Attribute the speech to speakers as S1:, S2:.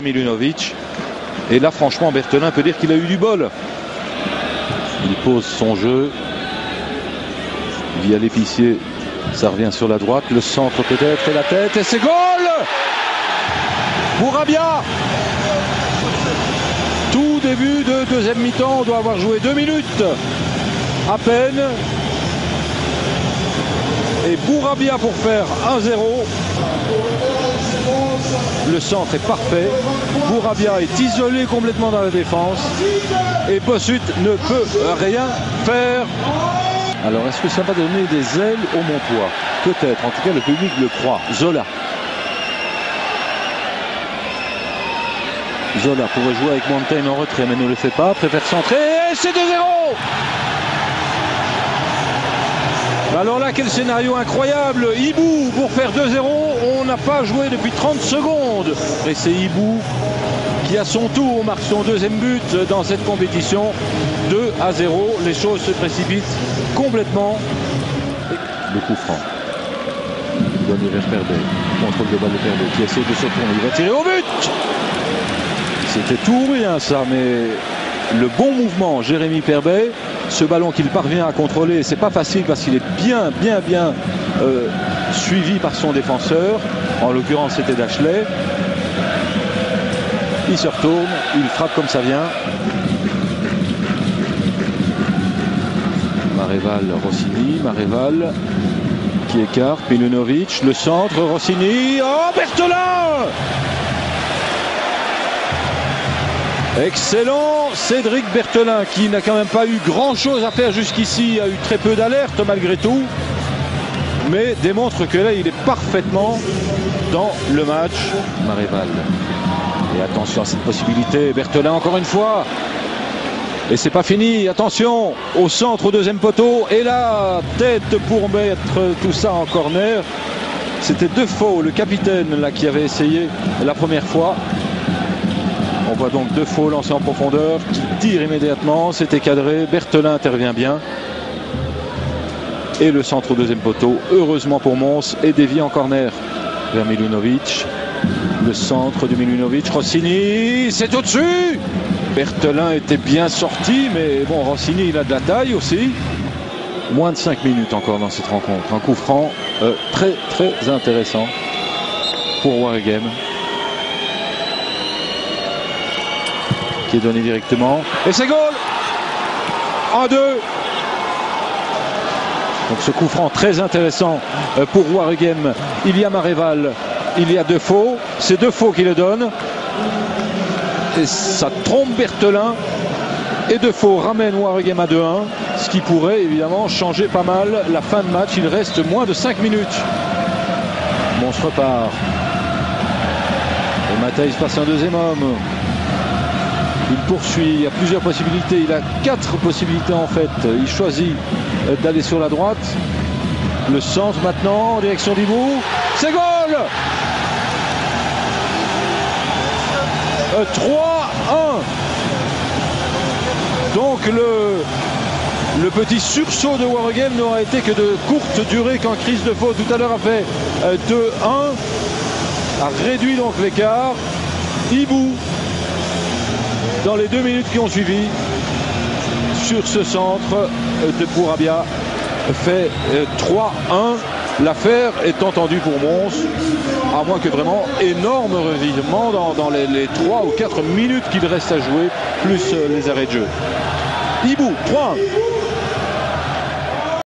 S1: Milunovic. Et là franchement Berthelin peut dire qu'il a eu du bol. Il pose son jeu via l'épicier, ça revient sur la droite, le centre peut-être et la tête et c'est goal pour Rabia. Tout début de deuxième mi-temps, on doit avoir joué 2 minutes à peine. Et Bourabia pour faire 1-0. Le centre est parfait. Bourabia est isolé complètement dans la défense. Et Bossut ne peut rien faire. Alors est-ce que ça va donner des ailes au Montois? Peut-être, en tout cas le public le croit. Zola. Zola pourrait jouer avec Montaigne en retrait mais ne le fait pas. Préfère centrer et c'est 2-0. Alors là, quel scénario incroyable. Hibou pour faire 2-0. On n'a pas joué depuis 30 secondes. Et c'est Hibou qui, à son tour, marque son deuxième but dans cette compétition. 2-0. Les choses se précipitent complètement. Le coup franc. Donné vers Perbet. Contrôle de balle de Perbet qui essaie de se tourner. Il va tirer au but. C'était tout ou rien ça, mais le bon mouvement, Jérémy Perbet. Ce ballon qu'il parvient à contrôler, c'est pas facile parce qu'il est bien suivi par son défenseur. En l'occurrence, c'était Dashley. Il se retourne, il frappe comme ça vient. Maréval, Rossini, Maréval qui écarte, Milunovic, le centre, Rossini. Oh, Berthelin! Excellent Cédric Berthelin qui n'a quand même pas eu grand chose à faire jusqu'ici, a eu très peu d'alerte malgré tout, mais démontre que là il est parfaitement dans le match. Maréval. Et attention à cette possibilité, Berthelin encore une fois. Et c'est pas fini, attention au centre, au deuxième poteau, et là, tête pour mettre tout ça en corner. C'était Defoe, le capitaine là qui avait essayé la première fois. On voit donc Defoe lancé en profondeur, qui tire immédiatement, c'était cadré, Berthelin intervient bien. Et le centre au deuxième poteau, heureusement pour Mons, est dévié en corner vers Milunovic. Le centre de Milunovic, Rossini, c'est au-dessus. Berthelin était bien sorti, mais bon, Rossini il a de la taille aussi. Moins de 5 minutes encore dans cette rencontre. Un coup franc très intéressant pour Waregem. Qui est donné directement. Et c'est goal 1-2. Donc ce coup franc très intéressant pour Waregem. Il y a Maréval, il y a Defoe. C'est Defoe qui le donne. Et ça trompe Berthelin. Et Defoe ramène Waregem à 2-1. Ce qui pourrait évidemment changer pas mal la fin de match. Il reste moins de 5 minutes. Bon, on se repart. Et Matthijs passe un deuxième homme. Il poursuit, il y a plusieurs possibilités, il a 4 possibilités en fait. Il choisit d'aller sur la droite. Le centre maintenant en direction d'Hibou. C'est goal 3-1. Donc le petit sursaut de Waregem n'aura été que de courte durée quand Chris Defoe tout à l'heure a fait 2-1. A réduit donc l'écart. Hibou dans les 2 minutes qui ont suivi, sur ce centre de Bourabia, fait 3-1. L'affaire est entendue pour Mons, à moins que vraiment énorme revirement dans les 3 ou 4 minutes qu'il reste à jouer, plus les arrêts de jeu. Hibou, 3-1.